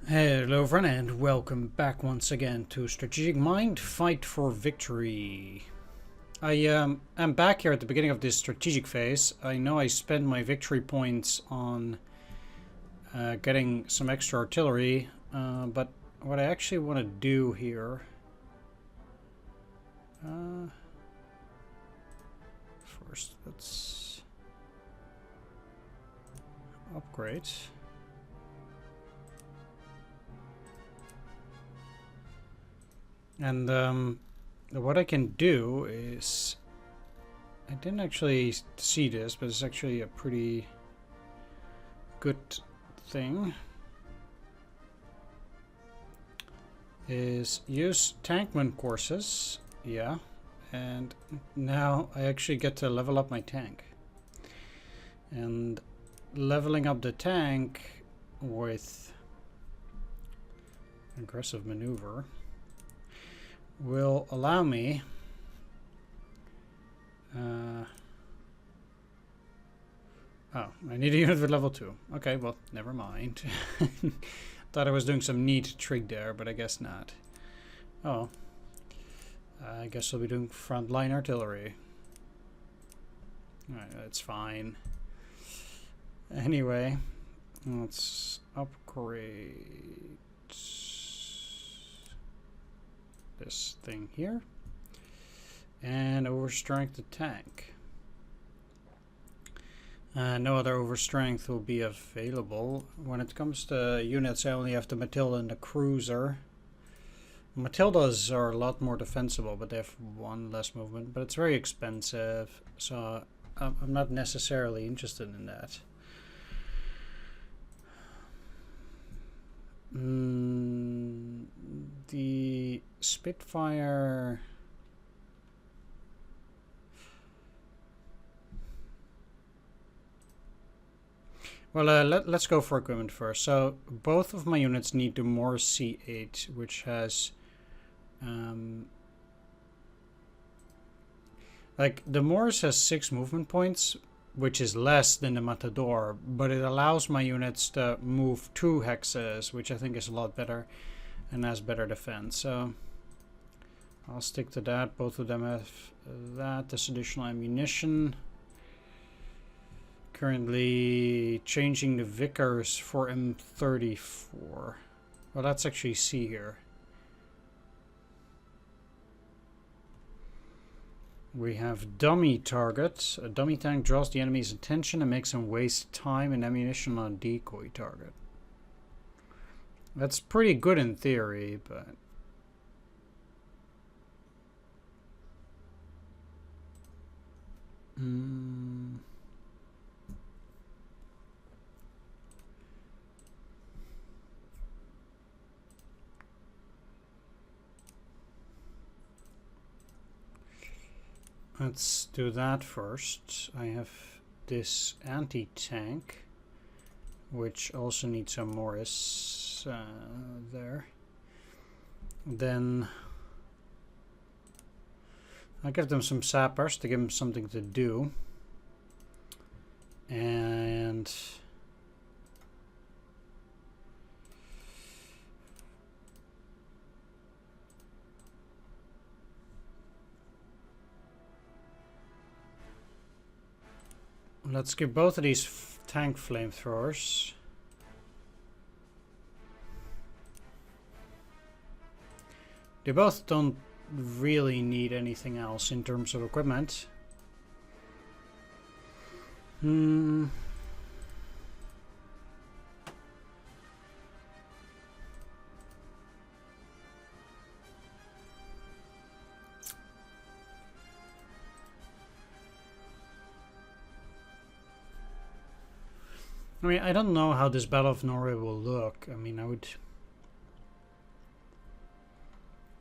Hello friend and welcome back once again to Strategic Mind Fight for Victory. I am back here at the beginning of this strategic phase. I know I spent my victory points on getting some extra artillery, but what I actually want to do here... first, let's upgrade. And what I can do is, I didn't actually see this, but it's actually a pretty good thing, is use tankman courses. Yeah, and now I actually get to level up my tank. And leveling up the tank with aggressive maneuver will allow me oh, I need a unit with level 2. Okay, well, never mind. Thought I was doing some neat trick there, but I guess not. Oh, I guess I'll be doing frontline artillery. Alright, that's fine. Anyway, let's upgrade this thing here and overstrength the tank. No other overstrength will be available. When it comes to units, I only have the Matilda and the cruiser. Matildas are a lot more defensible, but they have one less movement, but it's very expensive, so I'm not necessarily interested in that. The Spitfire... Well, let's go for equipment first. So both of my units need the Morse C8, which has... like, the Morse has 6 movement points, which is less than the Matador, but it allows my units to move 2 hexes, which I think is a lot better and has better defense. So I'll stick to that. Both of them have that. This additional ammunition. Currently changing the Vickers for M34. Well, let's actually see here. We have dummy target. A dummy tank draws the enemy's attention and makes him waste time and ammunition on a decoy target. That's pretty good in theory, but... Let's do that first. I have this anti-tank, which also needs some Morris there. Then I'll give them some sappers to give them something to do. And let's give both of these tank flamethrowers. They both don't really need anything else in terms of equipment. I mean, I don't know how this Battle of Norway will look. I mean, I would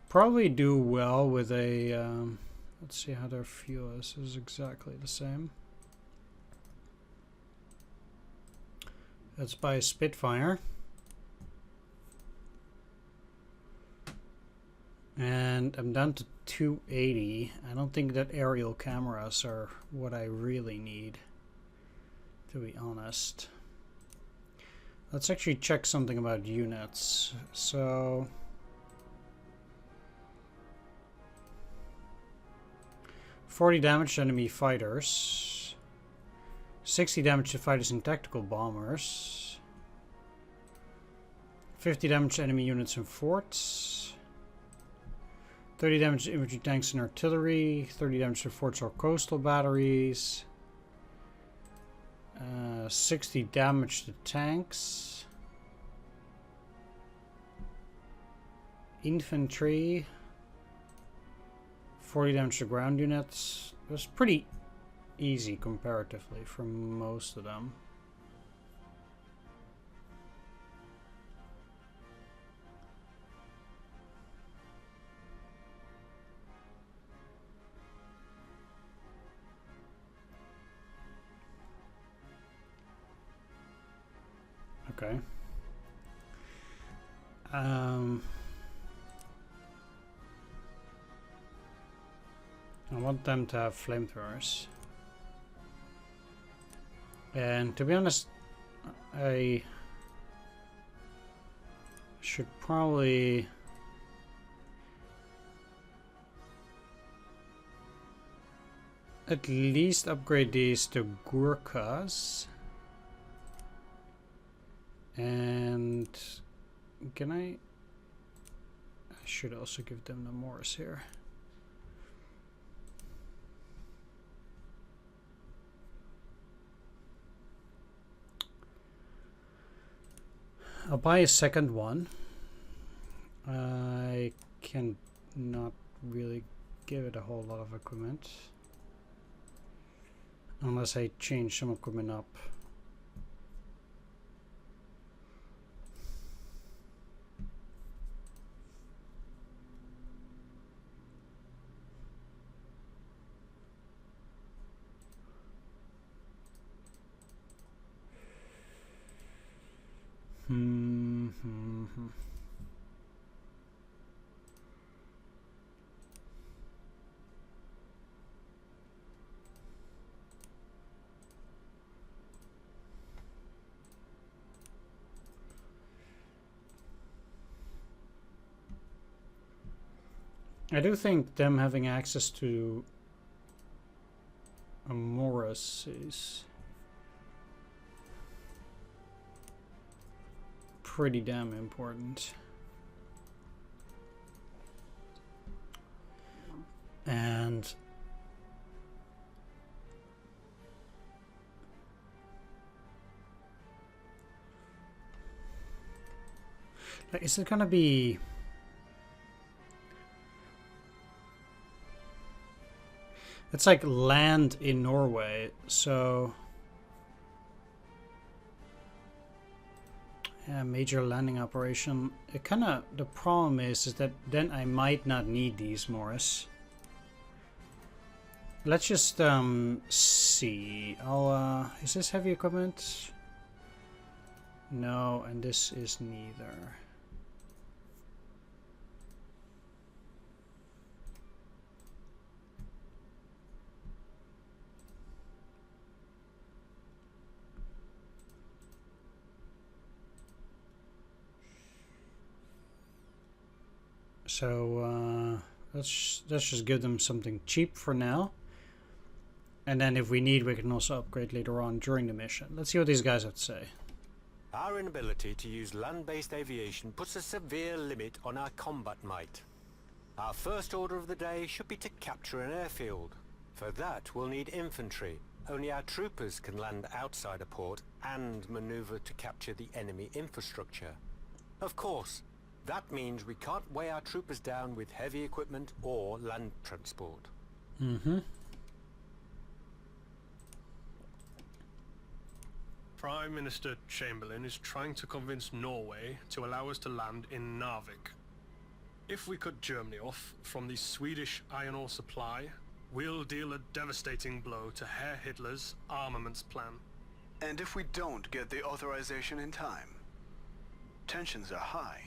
probably do well with a... let's see how their fuel is. This is exactly the same. Let's buy a Spitfire. And I'm down to 280. I don't think that aerial cameras are what I really need, to be honest. Let's actually check something about units. So... 40 damage to enemy fighters. 60 damage to fighters and tactical bombers. 50 damage to enemy units and forts. 30 damage to infantry, tanks and artillery. 30 damage to forts or coastal batteries. 60 damage to tanks. Infantry. 40 damage to ground units. It was pretty easy comparatively for most of them. Okay. I want them to have flamethrowers. And to be honest, I should probably at least upgrade these to Gurkhas. And can I should also give them the Morris here. I'll buy a second one. I can not really give it a whole lot of equipment unless I change some equipment up. I do think them having access to a Morris is pretty damn important. And like, is it gonna be it's like land in Norway, so yeah, major landing operation. It kinda, the problem is that then I might not need these Morris. Let's just see. I'll is this heavy equipment? No, and this is neither. So let's just give them something cheap for now. And then if we need, we can also upgrade later on during the mission. Let's see what these guys have to say. Our inability to use land-based aviation puts a severe limit on our combat might. Our first order of the day should be to capture an airfield. For that, we'll need infantry. Only our troopers can land outside a port and maneuver to capture the enemy infrastructure. Of course, that means we can't weigh our troopers down with heavy equipment or land transport. Prime Minister Chamberlain is trying to convince Norway to allow us to land in Narvik. If we cut Germany off from the Swedish iron ore supply, we'll deal a devastating blow to Herr Hitler's armaments plan. And if we don't get the authorization in time? Tensions are high.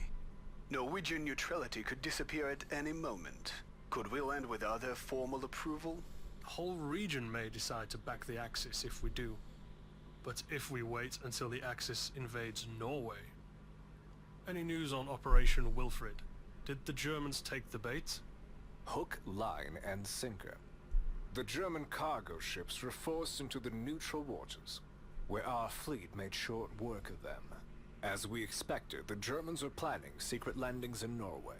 Norwegian neutrality could disappear at any moment. Could we land without their formal approval? The whole region may decide to back the Axis if we do. But if we wait until the Axis invades Norway... Any news on Operation Wilfred? Did the Germans take the bait? Hook, line, and sinker. The German cargo ships were forced into the neutral waters, where our fleet made short work of them. As we expected, the Germans are planning secret landings in Norway.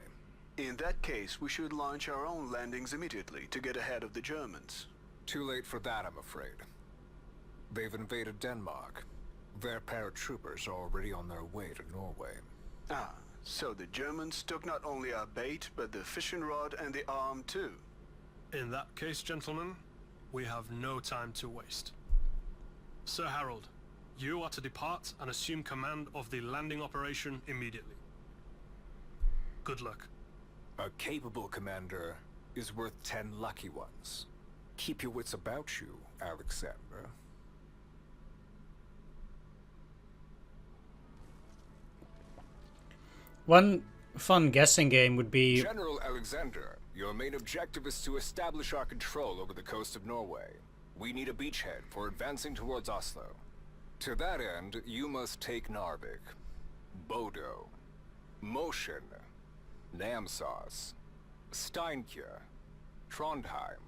In that case, we should launch our own landings immediately to get ahead of the Germans. Too late for that, I'm afraid. They've invaded Denmark. Their paratroopers are already on their way to Norway. Ah, so the Germans took not only our bait, but the fishing rod and the arm too. In that case, gentlemen, we have no time to waste. Sir Harold, you are to depart and assume command of the landing operation immediately. Good luck. A capable commander is worth 10 lucky ones. Keep your wits about you, Alexander. One fun guessing game would be... General Alexander, your main objective is to establish our control over the coast of Norway. We need a beachhead for advancing towards Oslo. To that end, you must take Narvik, Bodo, Mosjøen, Namsos, Steinkjer, Trondheim,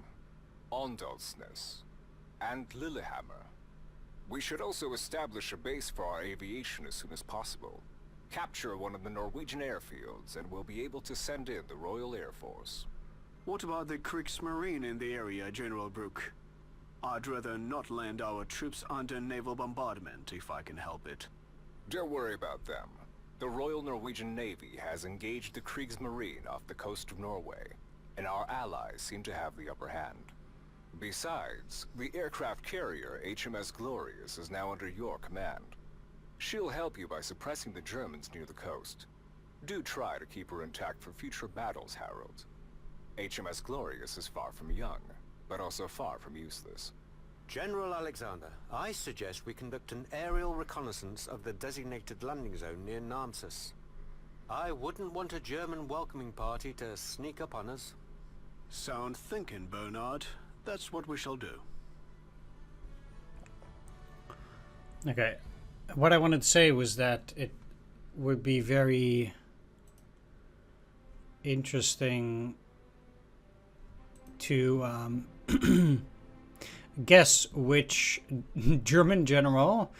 Åndalsnes, and Lillehammer. We should also establish a base for our aviation as soon as possible. Capture one of the Norwegian airfields, and we'll be able to send in the Royal Air Force. What about the Kriegsmarine in the area, General Brooke? I'd rather not land our troops under naval bombardment, if I can help it. Don't worry about them. The Royal Norwegian Navy has engaged the Kriegsmarine off the coast of Norway, and our allies seem to have the upper hand. Besides, the aircraft carrier HMS Glorious is now under your command. She'll help you by suppressing the Germans near the coast. Do try to keep her intact for future battles, Harold. HMS Glorious is far from young, but also far from useless. General Alexander, I suggest we conduct an aerial reconnaissance of the designated landing zone near Namsos. I wouldn't want a German welcoming party to sneak up on us. Sound thinking, Bernard. That's what we shall do. Okay. What I wanted to say was that it would be very interesting to guess which German general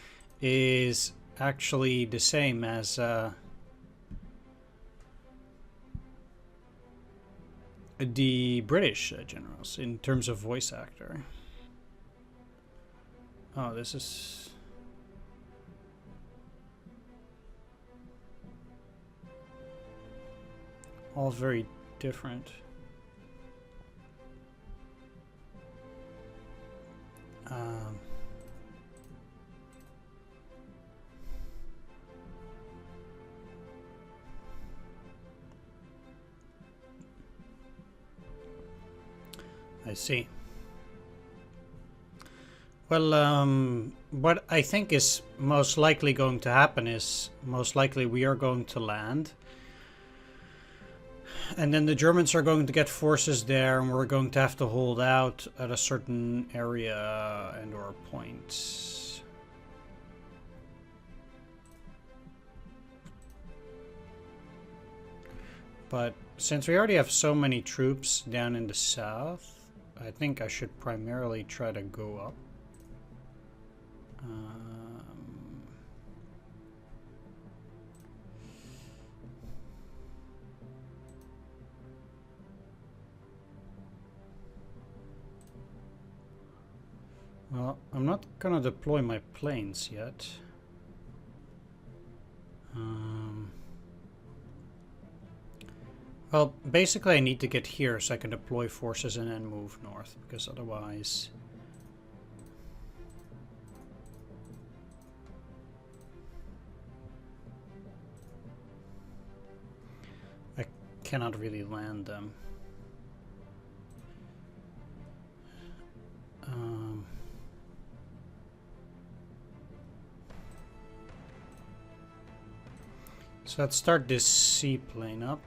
is actually the same as the British generals in terms of voice actor. Oh, this is... all very different. I see. Well, what I think is most likely going to happen is most likely we are going to land. And then the Germans are going to get forces there, and we're going to have to hold out at a certain area and or point. But since we already have so many troops down in the south, I think I should primarily try to go up. Well, I'm not gonna deploy my planes yet. Well, basically I need to get here so I can deploy forces and then move north, because otherwise... I cannot really land them. So let's start this seaplane up.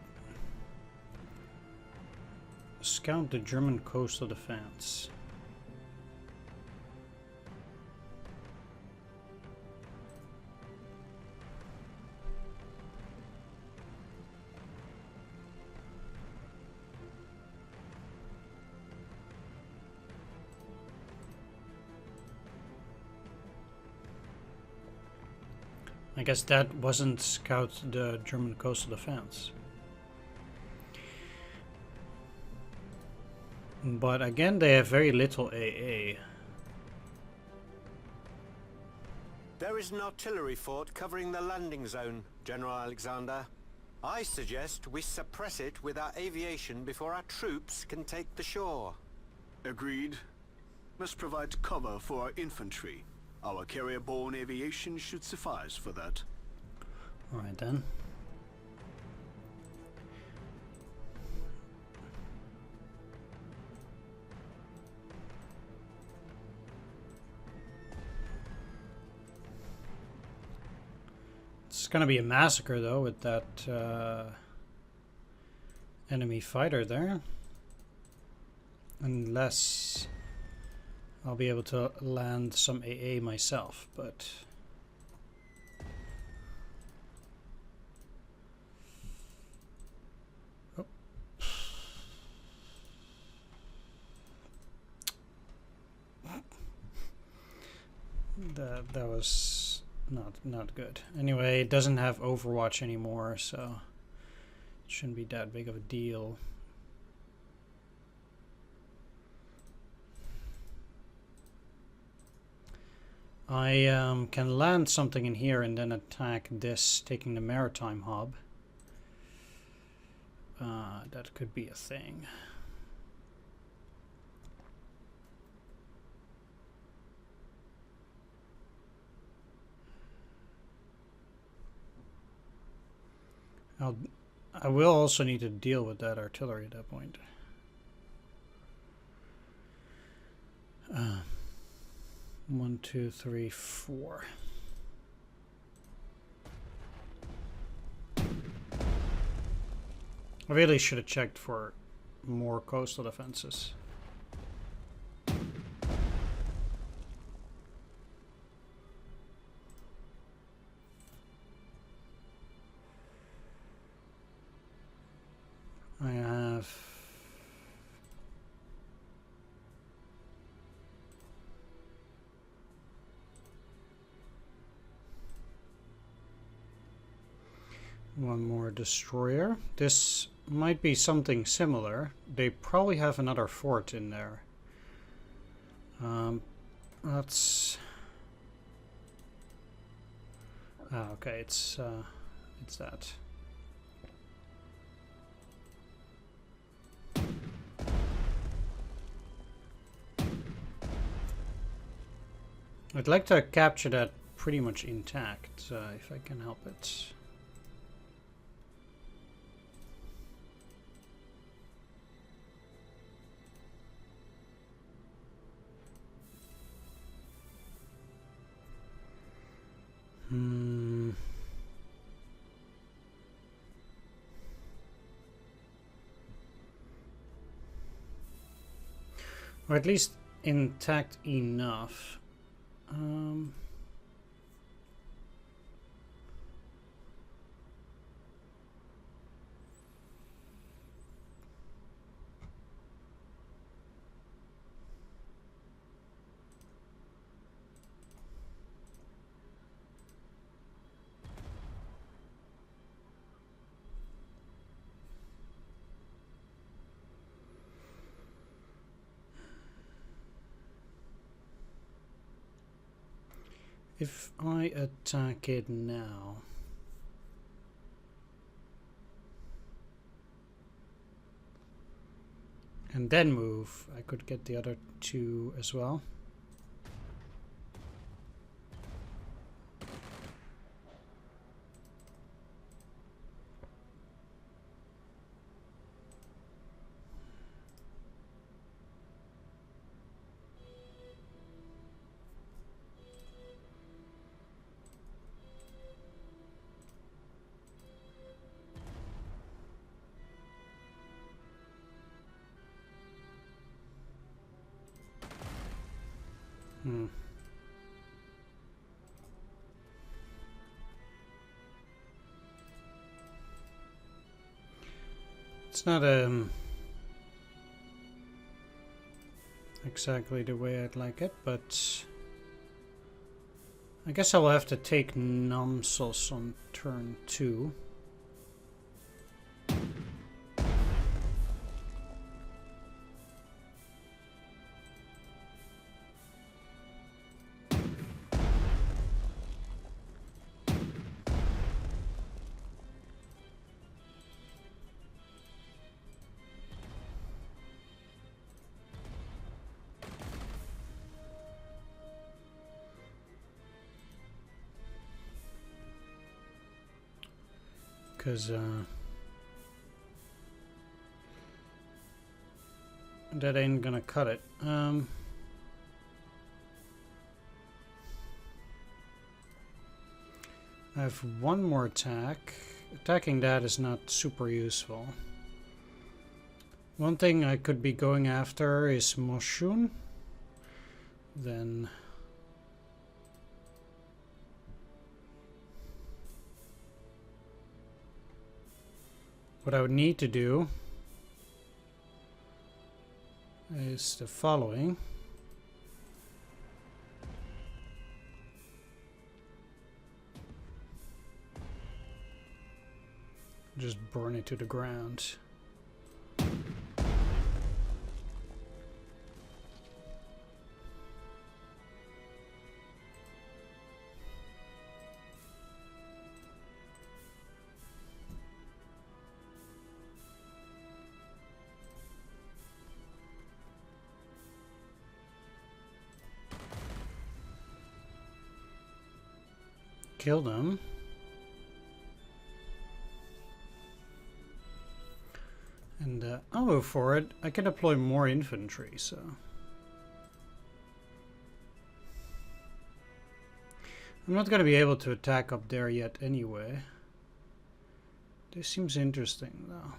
Scout the German coastal defense. I guess that wasn't scout the German coastal defense. But again, they have very little AA. There is an artillery fort covering the landing zone, General Alexander. I suggest we suppress it with our aviation before our troops can take the shore. Agreed. Must provide cover for our infantry. Our carrier-borne aviation should suffice for that. Alright then. It's gonna be a massacre though with that enemy fighter there. Unless I'll be able to land some AA myself, but oh. That was not good. Anyway, it doesn't have Overwatch anymore, so it shouldn't be that big of a deal. I can land something in here and then attack this, taking the maritime hub. That could be a thing. I will also need to deal with that artillery at that point. 1, 2, 3, 4. I really should have checked for more coastal defenses. I have one more destroyer. This might be something similar. They probably have another fort in there. That's okay. It's that. I'd like to capture that pretty much intact, if I can help it. Or at least intact enough. If I attack it now, and then move, I could get the other two as well. It's not exactly the way I'd like it, but I guess I'll have to take Namsos on turn 2. Because that ain't gonna cut it. I have one more attack. Attacking that is not super useful. One thing I could be going after is Moshun. Then what I would need to do is the following. Just burn it to the ground. Kill them. And I'll go for it. I can deploy more infantry, so... I'm not going to be able to attack up there yet anyway. This seems interesting, though.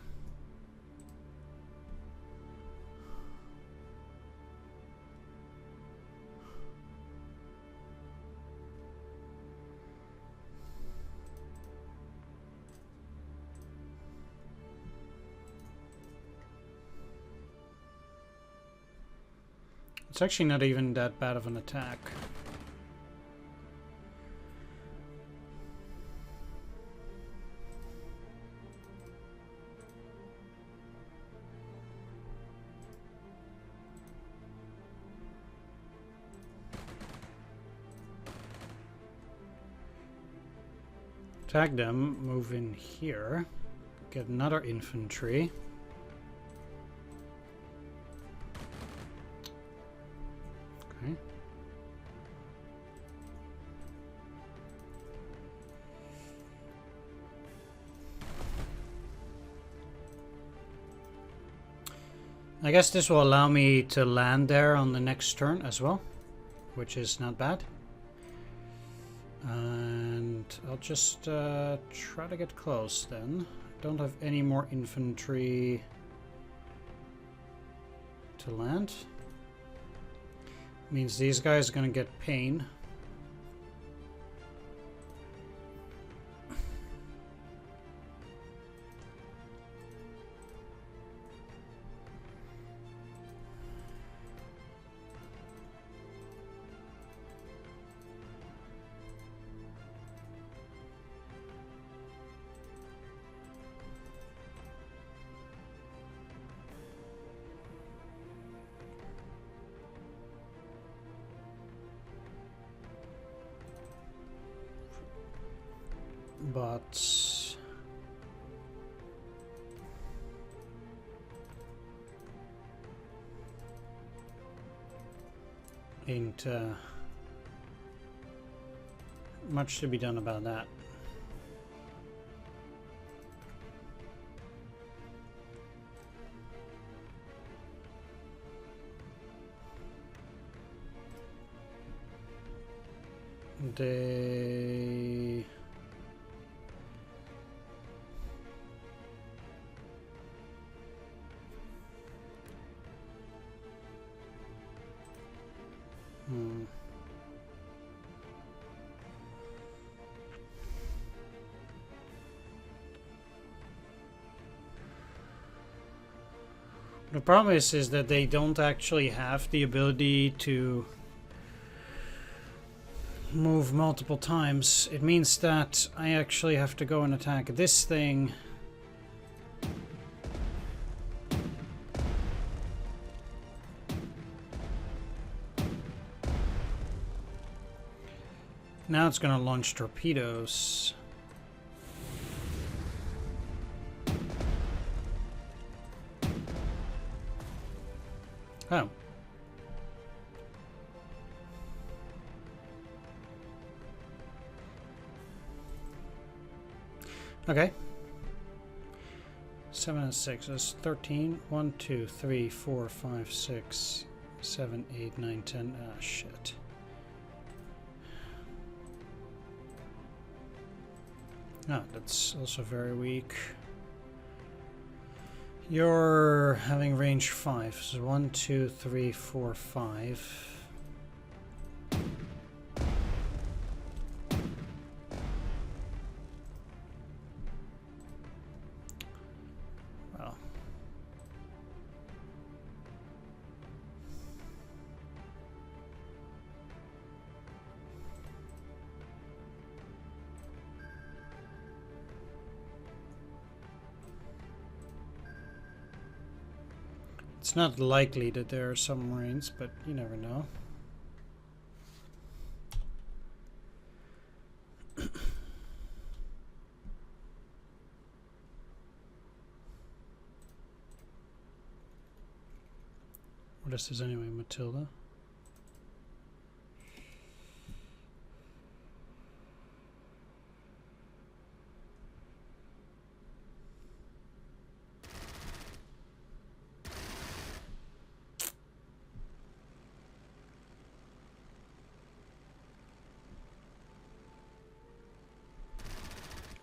It's actually not even that bad of an attack. Attack them, move in here, get another infantry. Okay. I guess this will allow me to land there on the next turn as well, which is not bad. And I'll just try to get close then. Don't have any more infantry to land. Means these guys are gonna get pain. But ain't much to be done about that. They The problem is that they don't actually have the ability to move multiple times. It means that I actually have to go and attack this thing. Now it's gonna launch torpedoes. Oh. Okay. 7 and 6 is 13. 1, 2, 3, 4, 5, 6, 7, 8, 9, 10. Ah, shit. Ah, that's also very weak. You're having range 5. So 1, 2, 3, 4, 5. Well. It's not likely that there are submarines, but you never know. What is this anyway, Matilda?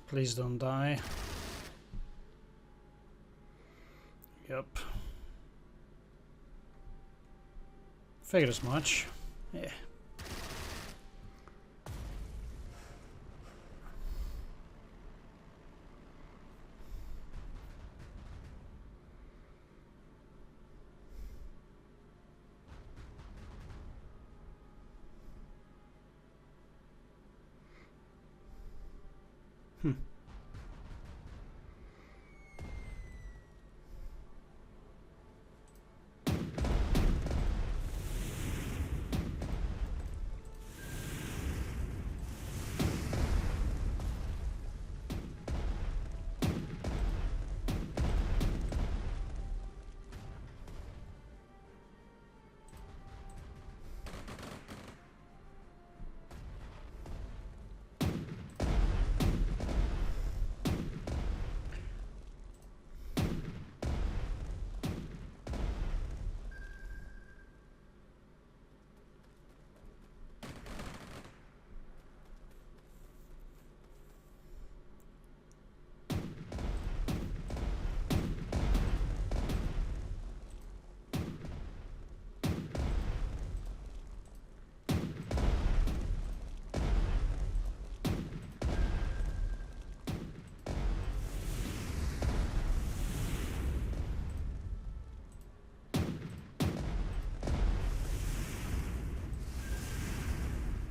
Please don't die. Yep. Figured as much. Yeah.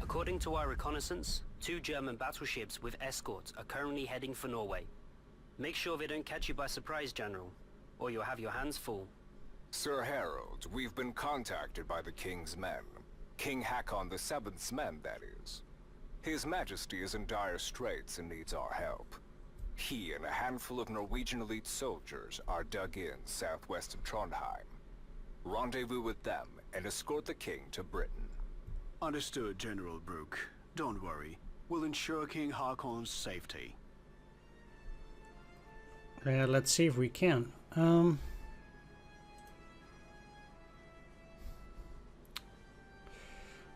According to our reconnaissance, 2 German battleships with escorts are currently heading for Norway. Make sure they don't catch you by surprise, General, or you'll have your hands full. Sir Harold, we've been contacted by the King's men. King Hakon the Seventh's men, that is. His Majesty is in dire straits and needs our help. He and a handful of Norwegian elite soldiers are dug in southwest of Trondheim. Rendezvous with them and escort the King to Britain. Understood, General Brooke. Don't worry. We'll ensure King Hakon's safety. Let's see if we can.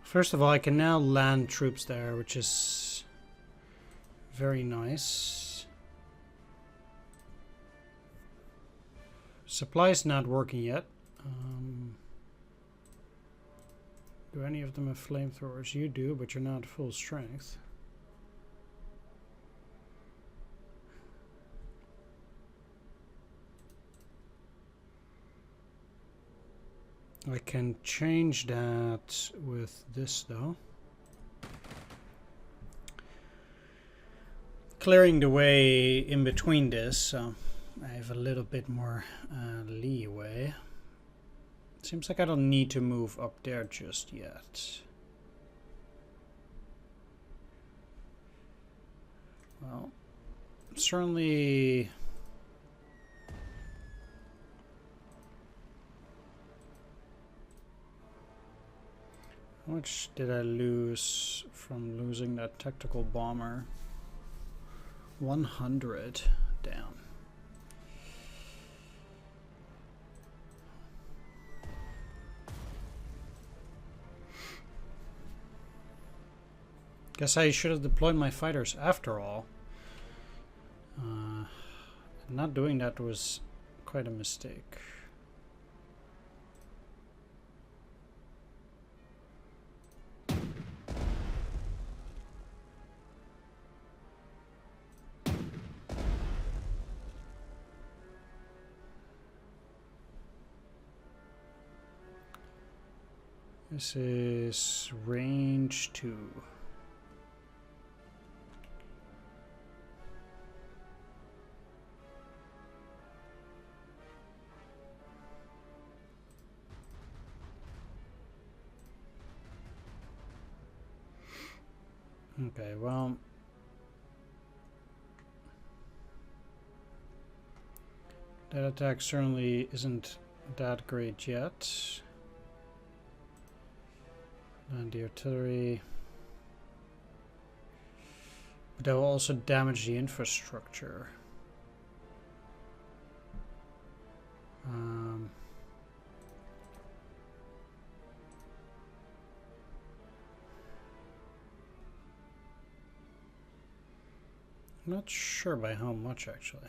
First of all, I can now land troops there, which is very nice. Supply's not working yet. Do any of them have flamethrowers? You do, but you're not full strength. I can change that with this though. clearing the way in between this, so I have a little bit more leeway. Seems like I don't need to move up there just yet. Well, certainly... How much did I lose from losing that tactical bomber? 100 down. Guess I should have deployed my fighters after all. Not doing that was quite a mistake. This is range 2. Okay, well, that attack certainly isn't that great yet. And the artillery, but that will also damage the infrastructure. I'm not sure by how much actually.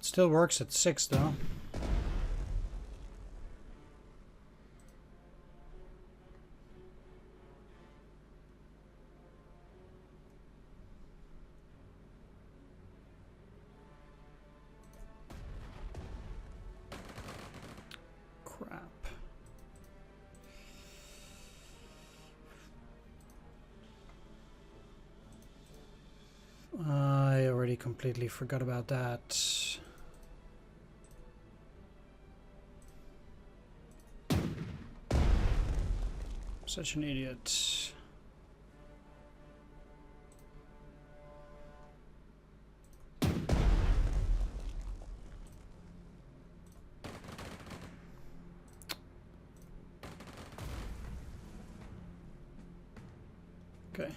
Still works at 6 though. Crap. I already completely forgot about that. Such an idiot. Okay.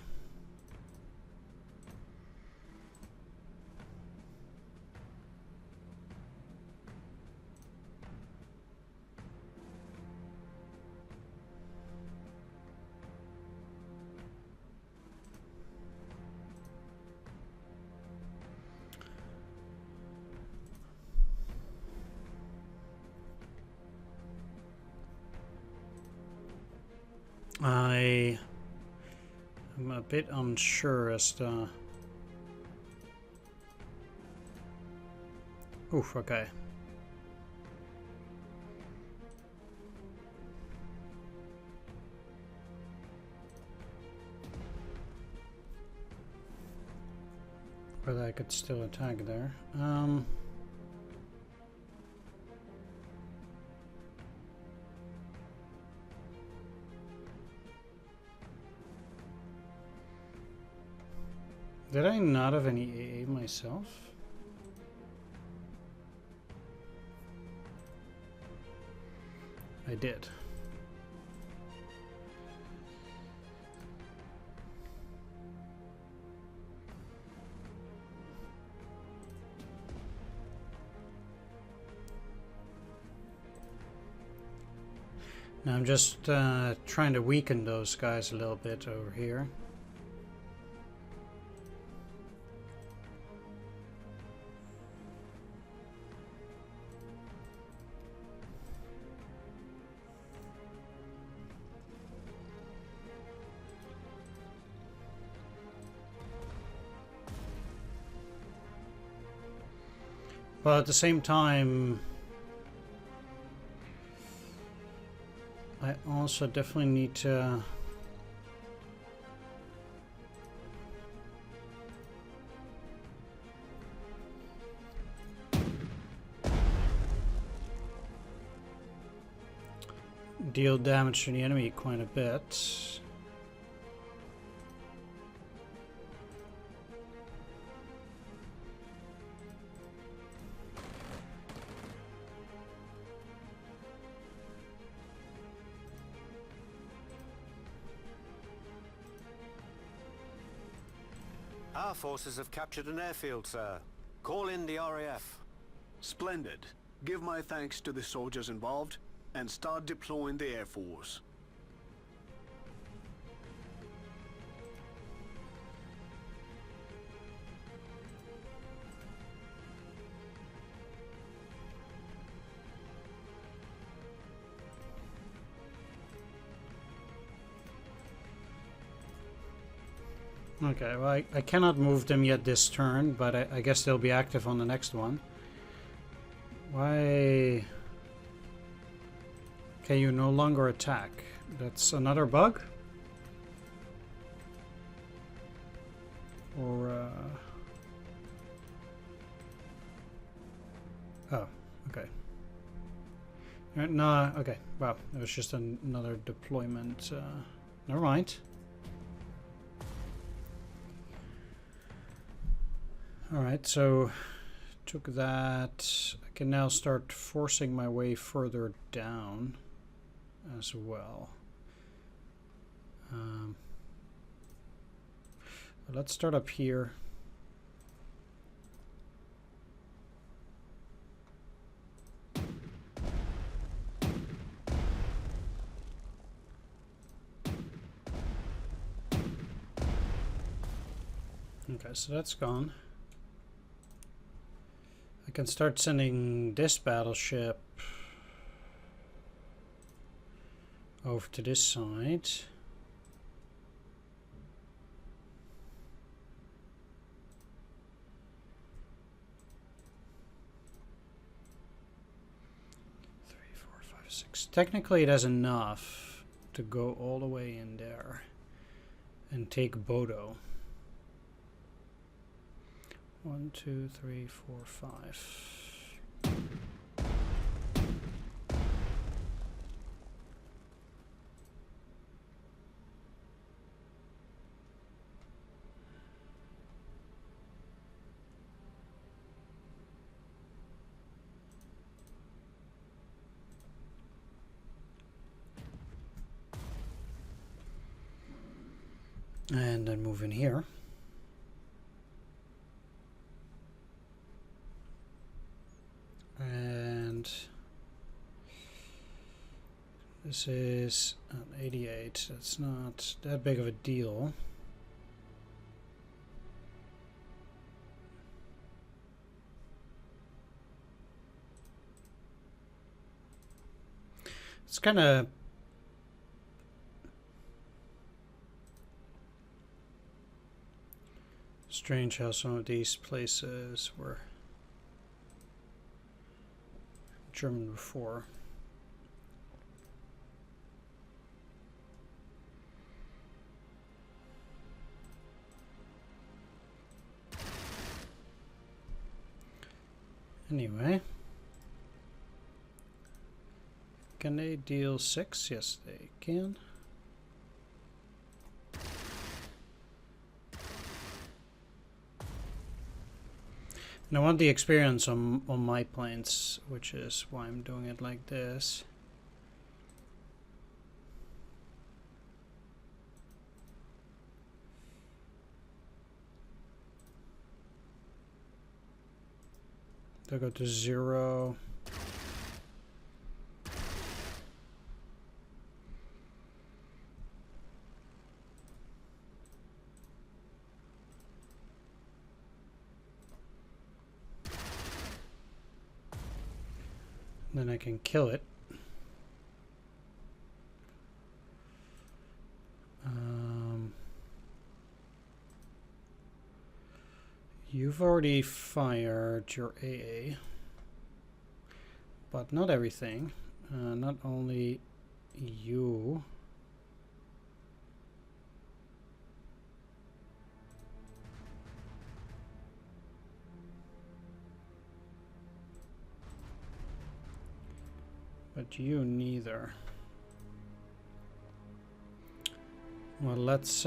I am a bit unsure as to... Oof, okay. Whether I could still attack there. Did I not have any AA myself? I did. Now I'm just trying to weaken those guys a little bit over here. But at the same time, I also definitely need to deal damage to the enemy quite a bit. Our forces have captured an airfield, sir. Call in the RAF. Splendid. Give my thanks to the soldiers involved, and start deploying the Air Force. Okay, well, I cannot move them yet this turn, but I guess they'll be active on the next one. Why... Can you no longer attack? That's another bug? Or, Oh, okay. No, okay. Wow, it was just another deployment. Never mind. Alright, so took that. I can now start forcing my way further down as well. Let's start up here. Okay, so that's gone. I can start sending this battleship over to this side. Three, four, five, six. Technically it has enough to go all the way in there and take Bodo. 1, 2, 3, 4, 5. And then move in here. And this is an 88. That's not that big of a deal. It's kind of strange how some of these places were German before. Anyway, can they deal 6? Yes, they can. And I want the experience on my planes, which is why I'm doing it like this. They'll go to 0. Then I can kill it. You've already fired your AA. But not everything. Not only you. But you neither. Well, let's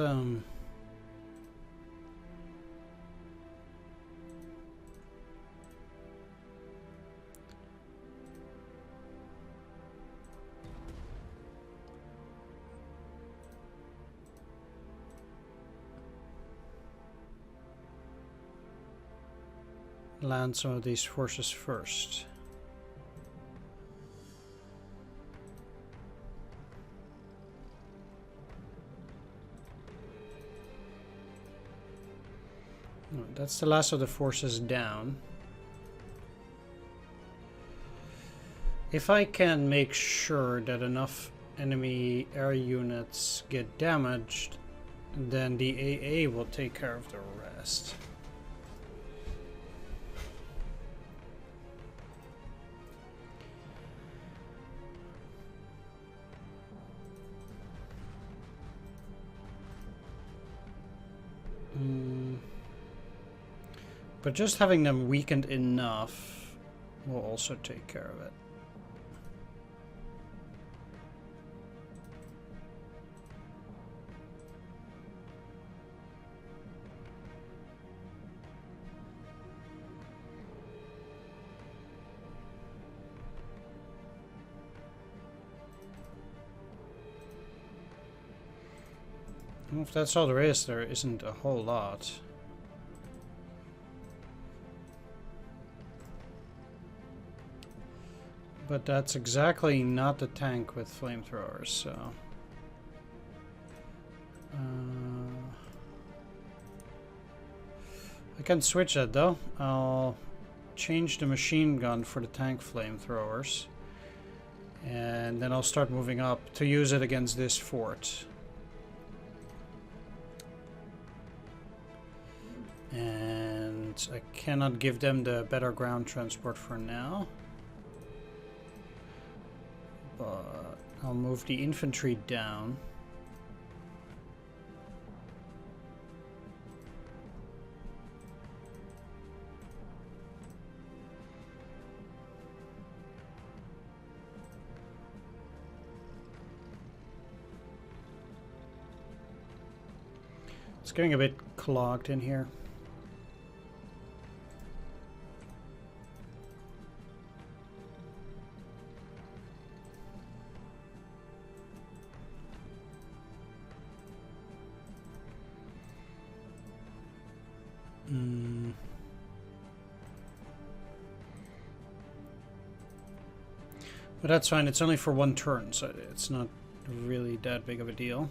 land some of these forces first. No, that's the last of the forces down. If I can make sure that enough enemy air units get damaged, then the AA will take care of the rest. But just having them weakened enough will also take care of it. Well, if that's all there isn't a whole lot. But that's exactly not the tank with flamethrowers, so... I can switch that though. I'll change the machine gun for the tank flamethrowers. And then I'll start moving up to use it against this fort. And I cannot give them the better ground transport for now. But I'll move the infantry down. It's getting a bit clogged in here. But that's fine, it's only for one turn, so it's not really that big of a deal.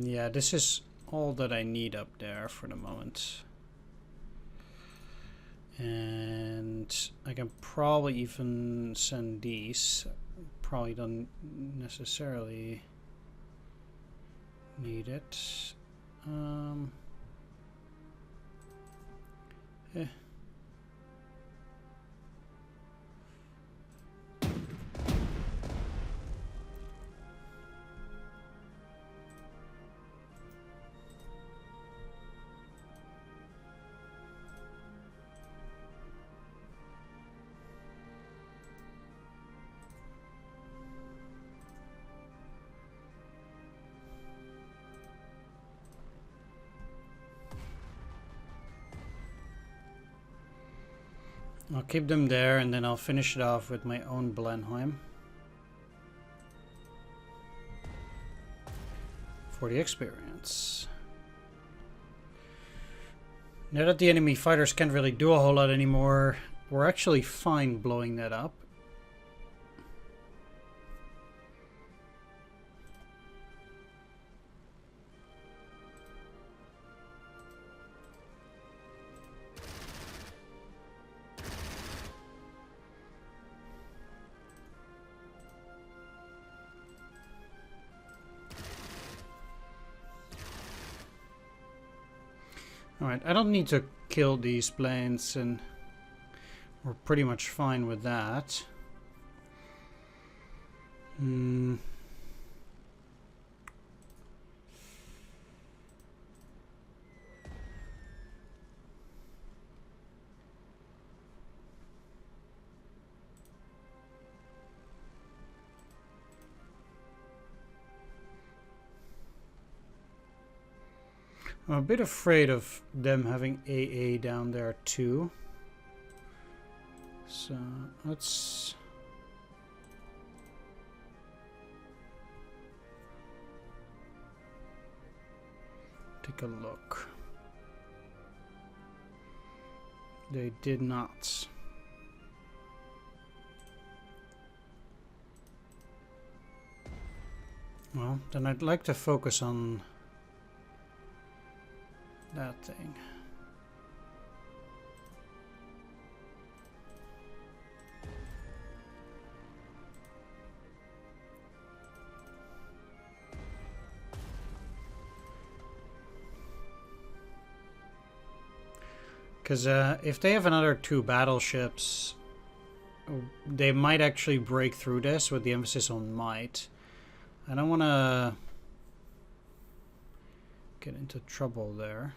Yeah, this is all that I need up there for the moment. And I can probably even send these. Probably don't necessarily need it. Eh. I'll keep them there and then I'll finish it off with my own Blenheim. For the experience. Now that the enemy fighters can't really do a whole lot anymore, we're actually fine blowing that up. Alright, I don't need to kill these planes, and we're pretty much fine with that. I'm a bit afraid of them having AA down there too. So let's take a look. They did not. Well, then I'd like to focus on that thing. Because if they have another 2 battleships, they might actually break through this with the emphasis on might. I don't want to get into trouble there.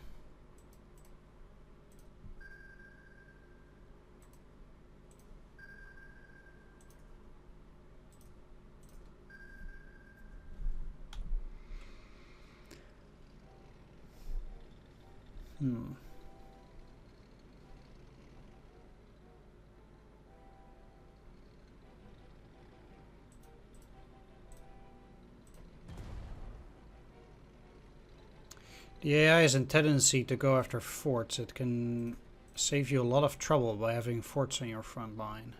The AI has a tendency to go after forts. It can save you a lot of trouble by having forts on your front line.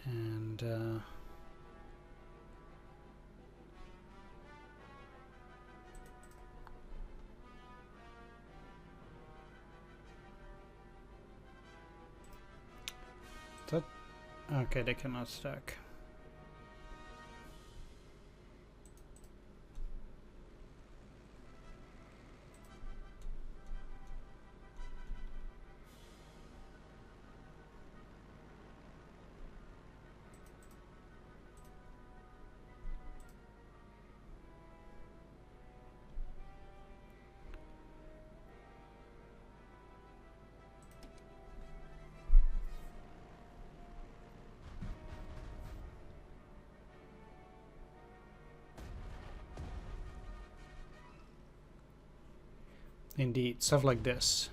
And that, okay, they cannot stack. Indeed, stuff like this.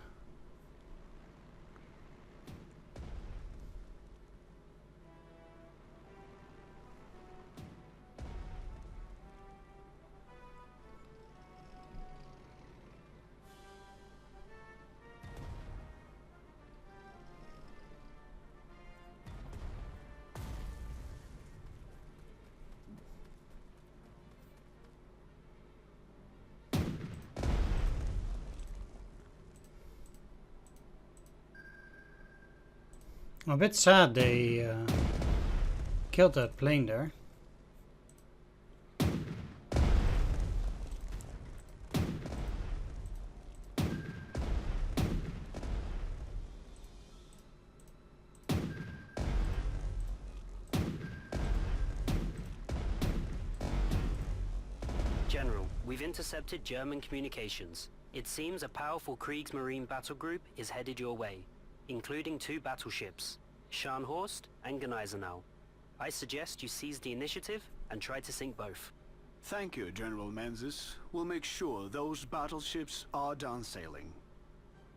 I'm a bit sad they killed that plane there. General, we've intercepted German communications. It seems a powerful Kriegsmarine battle group is headed your way, including 2 battleships, Scharnhorst and Gneisenau. I suggest you seize the initiative and try to sink both. Thank you, General Menzies. We'll make sure those battleships are done sailing.